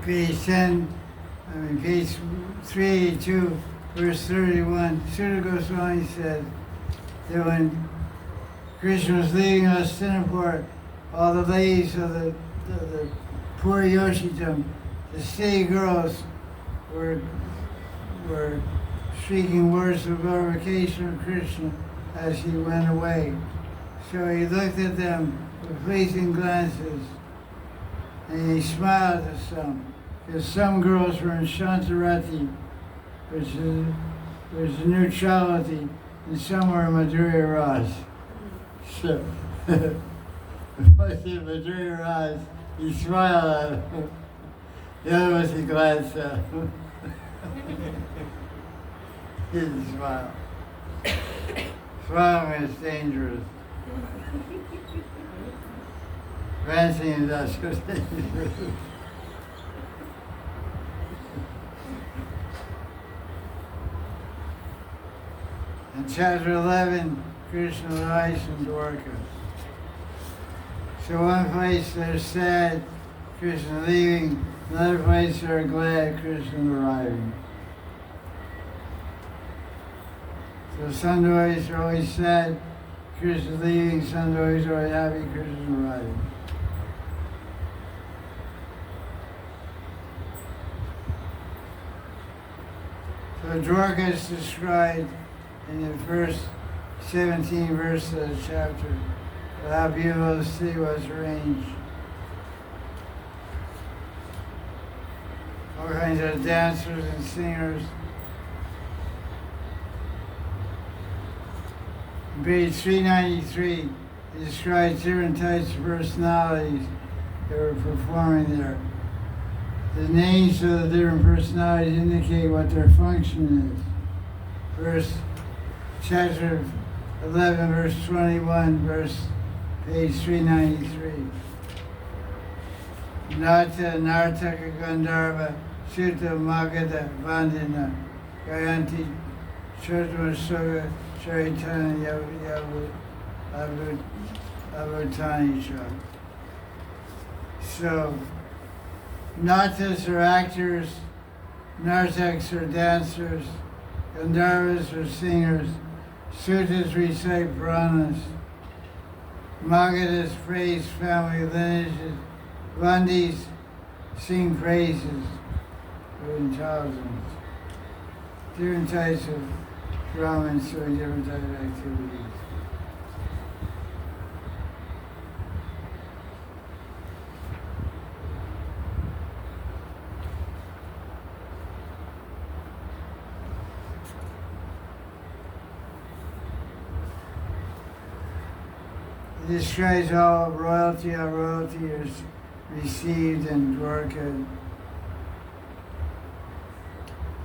Page 382, verse 31, Sutta Goswami said that when Krishna was leaving Hastinapur, all the ladies of the poor Yoshitam, the city girls, were speaking words of glorification of Krishna as he went away. So he looked at them with pleasing glances, and he smiled at some, because some girls were in Shantarati, which is neutrality, and some were in Madhurya Ras. So, once in Madhurya Ras, he smiled at him. The other ones he glanced at him. He didn't smile. Smiling is dangerous. Glancing is not so dangerous. In chapter 11, Krishna lies in Dwarka. So one place they're sad, Krishna leaving, another place they're glad, Krishna arriving. So some devotees are always sad, Krishna leaving, some devotees are always happy, Krishna arriving. So Dwarka is described in the first 17 verses of the chapter, how beautiful the city was arranged. All kinds of dancers and singers. On page 393, it describes different types of personalities that were performing there. The names of the different personalities indicate what their function is. Chapter 11, verse 21, page 393. Nata, Nartaka, Gandharva, Sutta, Magadha, Vandana, Gayanti, Chotma, Soga, Charitanya, Abhutanisha. So, Natas are actors, Nartaks are dancers, Gandharvas are singers, Suttas recite Puranas, Magadhas praise family lineages, Vandis sing praises in thousands. Different types of Brahmins doing different types of activities. It describes all royalty is received in Dwarka.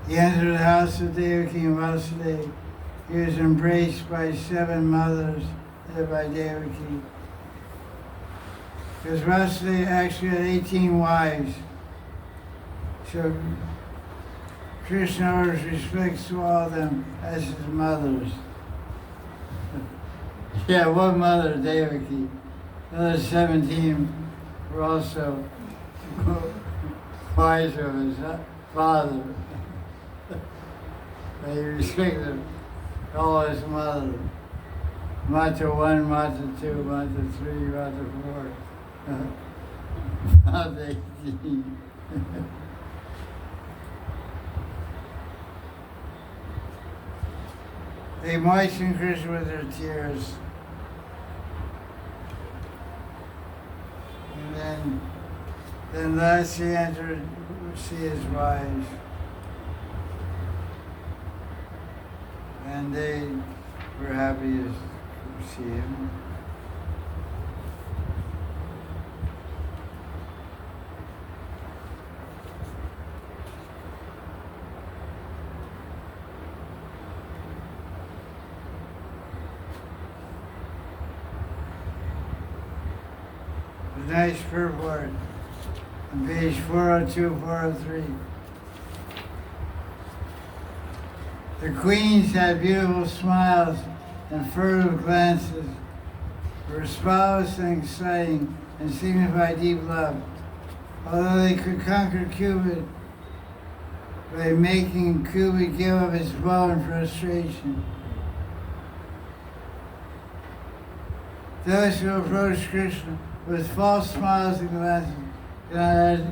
He entered the house of Devaki and Vasudeva. He was embraced by 7 mothers, led by Devaki. Because Vasudeva actually had 18 wives. So Krishna offers respect to all of them as his mothers. Yeah, one mother, Devaki. Another 17 were also wives of his father. They respected all his mother. Mata 1, Mata 2, Mata 3, Mata 4. Mata 18. They moistened Krishna with their tears. And then last he entered to see his wives. And they were happy to see him. nice purport on page 402, 403. The queens had beautiful smiles and furtive glances, were spouse and exciting, and signify deep love. Although they could conquer Cupid by making Cupid give up his bow in frustration. Those who approach Krishna with false smiles and glances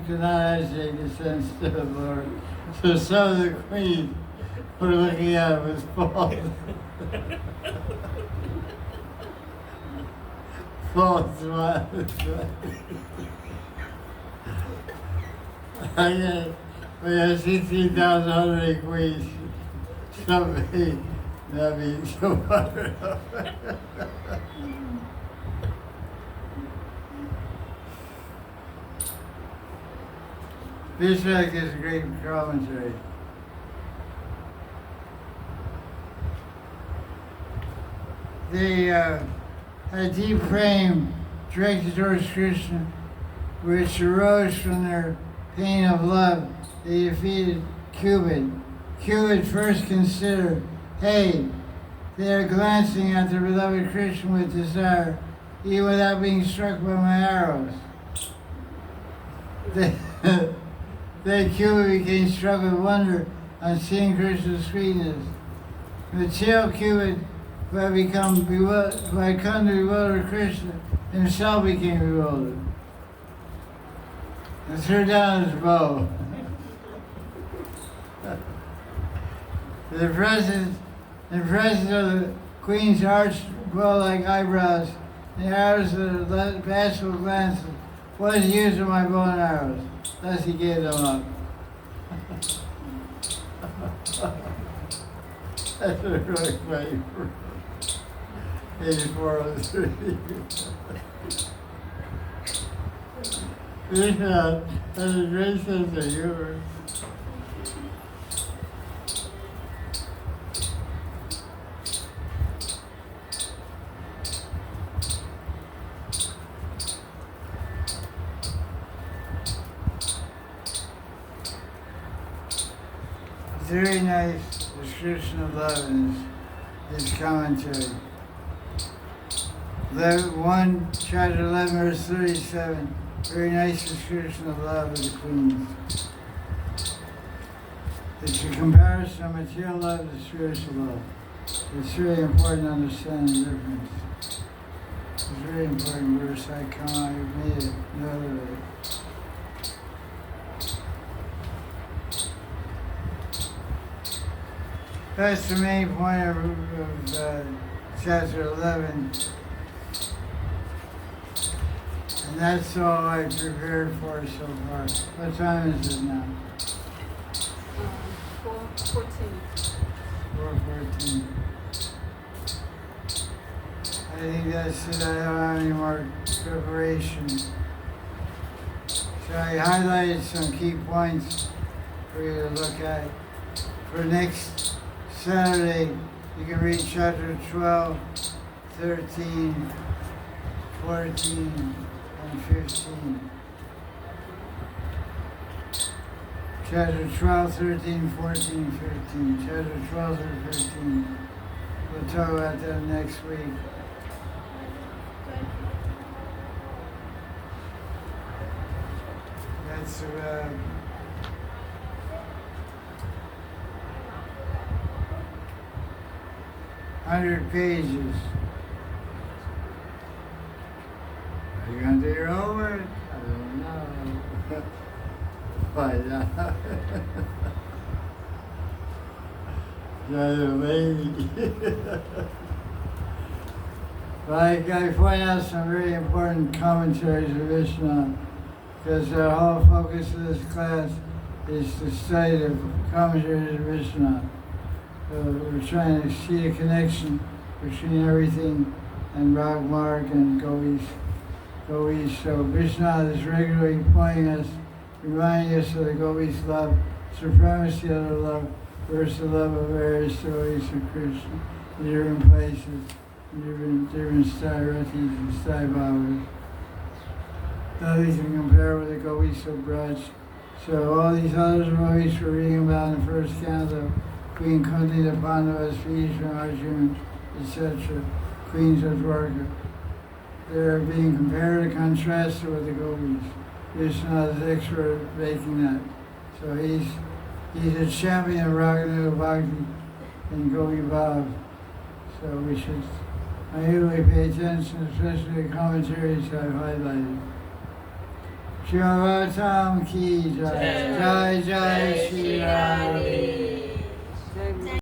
could not agitate the sense of the Lord. So some of the queens were looking at him with false smiles. We have 16,000 hungry queens. Somebody, that means so wonderful. This track is a great commentary. They had a deep flame directed towards Krishna, which arose from their pain of love. They defeated Cupid. Cupid first considered, hey, they are glancing at their beloved Krishna with desire, even without being struck by my arrows. Then Cupid became struck with wonder on seeing Krishna's sweetness. Material Cupid, who had come to bewilder Krishna, himself became bewildered and threw down his bow. In presence of the queen's arched bow-like eyebrows and the arrows of the bashful glances, what is the use of my bow and arrows? Thus he gave them up. That's a really funny. Page 403. Krishna has a great sense of humor. Very nice description of love in his commentary. 1, chapter 11, verse 37. Very nice description of love of the queens. It's a comparison of material love to spiritual love. It's really important to understand the difference. It's a very important verse. I made it note of it. That's the main point of chapter 11. And that's all I prepared for so far. What time is it now? 4:14. 4:14. I think that's it. I don't have any more preparation. So I highlighted some key points for you to look at. For next Saturday, you can read chapter 12, 13, 14, and 15. Chapter 12, 13, 14, 15. Chapter 12 through 15. We'll talk about that next week. That's about 100 pages. Are you going to do your homework? I don't know. Find out. You're lazy. But I point out some very important commentaries of Vishnu, because the whole focus of this class is to study the commentaries of Vishnu. We're trying to see a connection between everything and Rag Marg and Go East. So Vishnu is regularly pointing us, reminding us of the Go East love, supremacy of the love versus the love of various stories of Krishna in different places, in different Stai Ratis and Stai Babas. nothing can compare with the Gopis of Braj. So all these other devotees we're reading about in the first canto, Queen Kunti, the Pandavas, Bhishma, Arjuna, etc., queens of Dwarka, they're being compared and contrasted with the Gopis. Krishna is expert at making that. So he's a champion of Raganuga Bhakti and Gopi Bhav. So we should really pay attention, especially the commentaries I've highlighted. Srimad Bhagavatam ki jai, jai jai Shri Radhe.